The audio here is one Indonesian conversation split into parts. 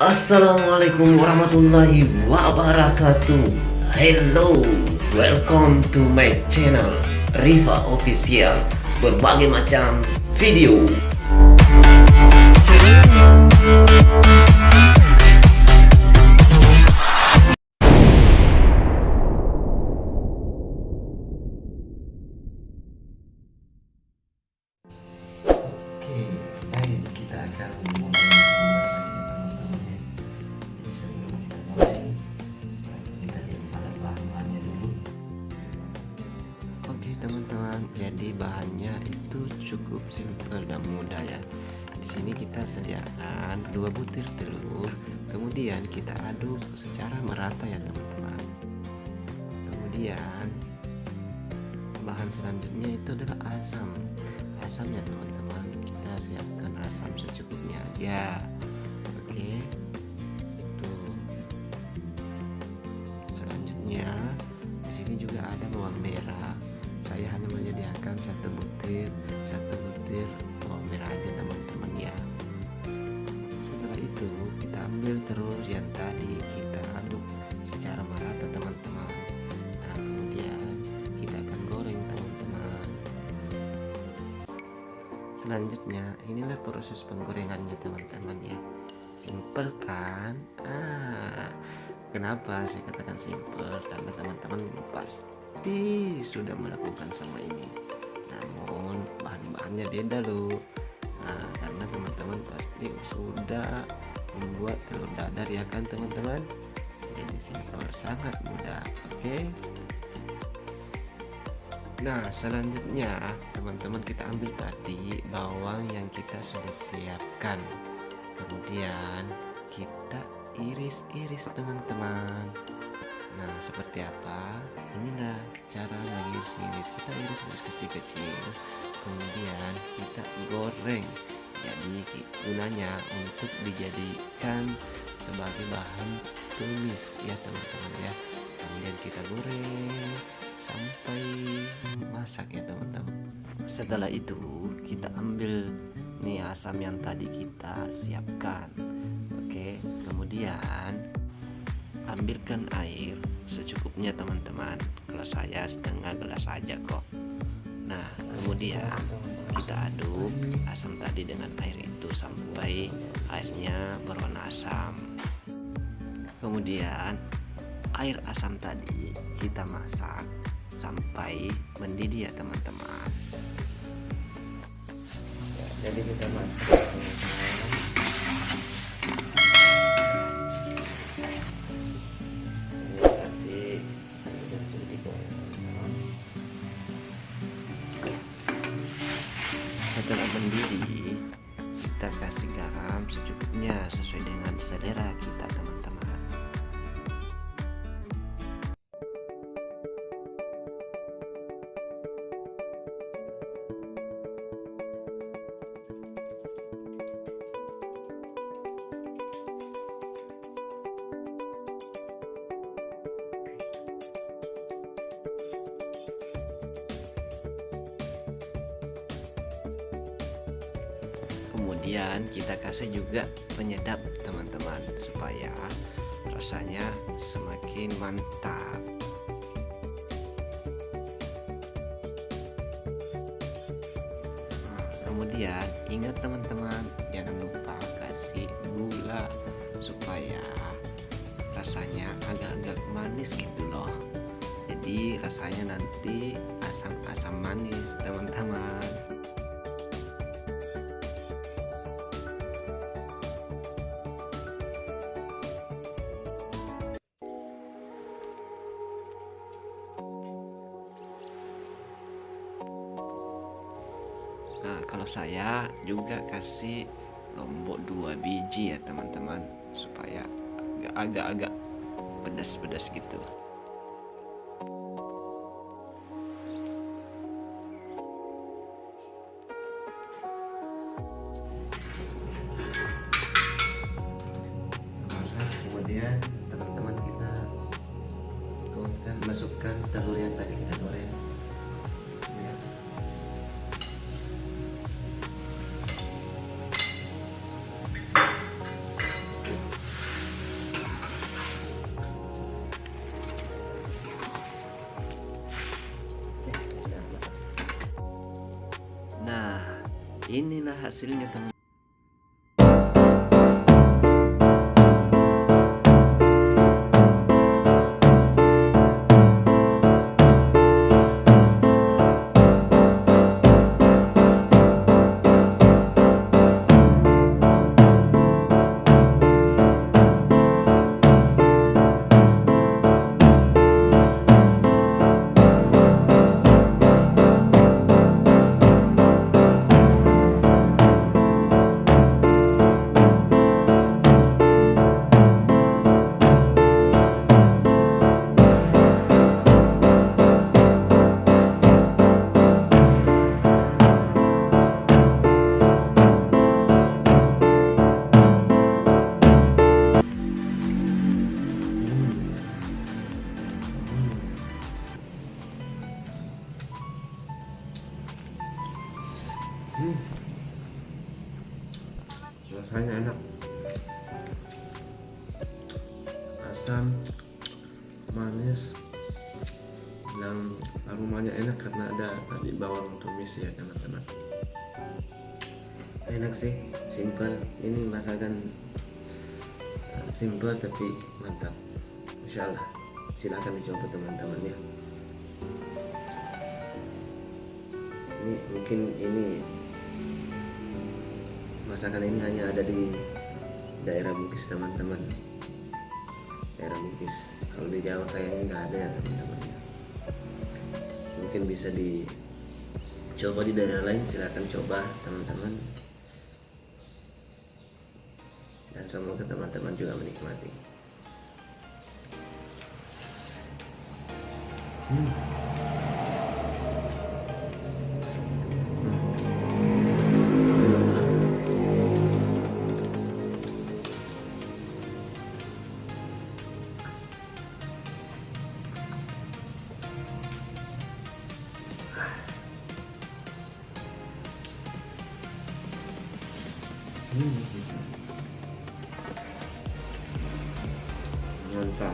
Assalamualaikum warahmatullahi wabarakatuh. Hello, welcome to my channel Riva Official. Berbagai macam video. Oke, baik, kita akan mulai pembahasannya teman-teman ya. Jadi sebelum kita mulai, kita lihat pada bahan-bahannya dulu. Oke teman-teman, jadi bahannya itu cukup simpel dan mudah ya. Di sini kita sediakan 2 butir telur, kemudian kita aduk secara merata ya teman-teman. Kemudian bahan selanjutnya itu adalah asam. Asamnya teman-teman, kita siapkan asam secukupnya aja. Oke, itu. Selanjutnya di sini juga ada bawang merah. Saya hanya menyediakan satu butir bawang merah aja teman-teman ya. Setelah itu kita ambil terus yang tadi kita aduk secara merata teman-teman. Nah kemudian kita akan goreng teman-teman. Selanjutnya inilah proses penggorengannya teman-teman ya. Simple kan? Kenapa saya katakan simple? Karena teman-teman pasti sudah melakukan semua ini. Namun bahan-bahannya beda loh. Nah, karena teman-teman pasti sudah membuat telur dadar ya kan teman-teman. Jadi simple, sangat mudah. Oke. Nah selanjutnya teman-teman kita ambil tadi bawang yang kita sudah siapkan, kemudian kita iris-iris teman-teman. Nah seperti apa? Inilah cara mengiris-iris. Kita iris-iris kecil-kecil, kemudian kita goreng. Jadi gunanya untuk dijadikan sebagai bahan tumis ya teman-teman ya. Kemudian kita goreng sampai masak ya teman-teman. Setelah itu kita ambil nih asam yang tadi kita siapkan. Oke, kemudian ambilkan air secukupnya teman-teman. Kalau saya setengah gelas aja kok. Nah kemudian kita aduk asam tadi dengan air itu sampai airnya berwarna asam. Kemudian air asam tadi kita masak sampai mendidih ya teman-teman. Ya, jadi kita masak setelah mendidih kita kasih garam secukupnya sesuai dengan selera kita teman-teman. Kemudian kita kasih juga penyedap teman-teman supaya rasanya semakin mantap. Kemudian ingat teman-teman, jangan lupa kasih gula supaya rasanya agak-agak manis gitu loh. Jadi rasanya nanti asam-asam manis teman-teman. Nah kalau saya juga kasih lombok 2 biji ya teman-teman, supaya agak-agak pedas-pedas gitu. Kemudian teman-teman kita masukkan telur yang tadi kita goreng. inilah hasilnya teman. Rasanya enak, asam, manis, dan aromanya enak karena ada tadi bawang tumis ya teman-teman. Enak sih, simple. Ini masakan simple tapi mantap. Insya Allah, silahkan dicoba teman-teman ya. Ini mungkin masakan ini hanya ada di daerah Bugis teman-teman, daerah Bugis. Kalau di Jawa kayaknya nggak ada ya teman-teman ya. Mungkin bisa dicoba di daerah lain, silahkan coba teman-teman, dan semoga teman-teman juga menikmati. Mantap.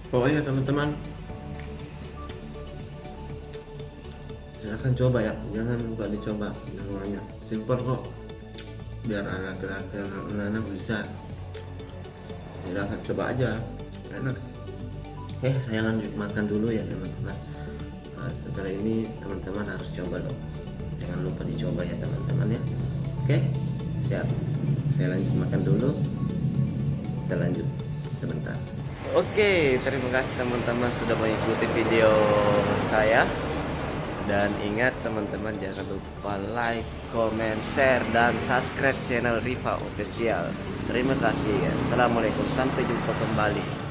Pokoknya teman-teman, silahkan coba ya, jangan lupa dicoba semuanya. Simpel kok, biar anak laki-laki anak-anak bisa. Silahkan coba aja, enak. Saya lanjut makan dulu ya teman-teman. Setelah ini teman-teman harus coba dong, jangan lupa dicoba ya teman-teman ya. Oke, siap. Saya lanjut makan dulu, kita lanjut sebentar. Oke, terima kasih teman-teman sudah mengikuti video saya. Dan ingat teman-teman, jangan lupa like, comment, share, dan subscribe channel Riva Official. Terima kasih. Assalamualaikum, sampai jumpa kembali.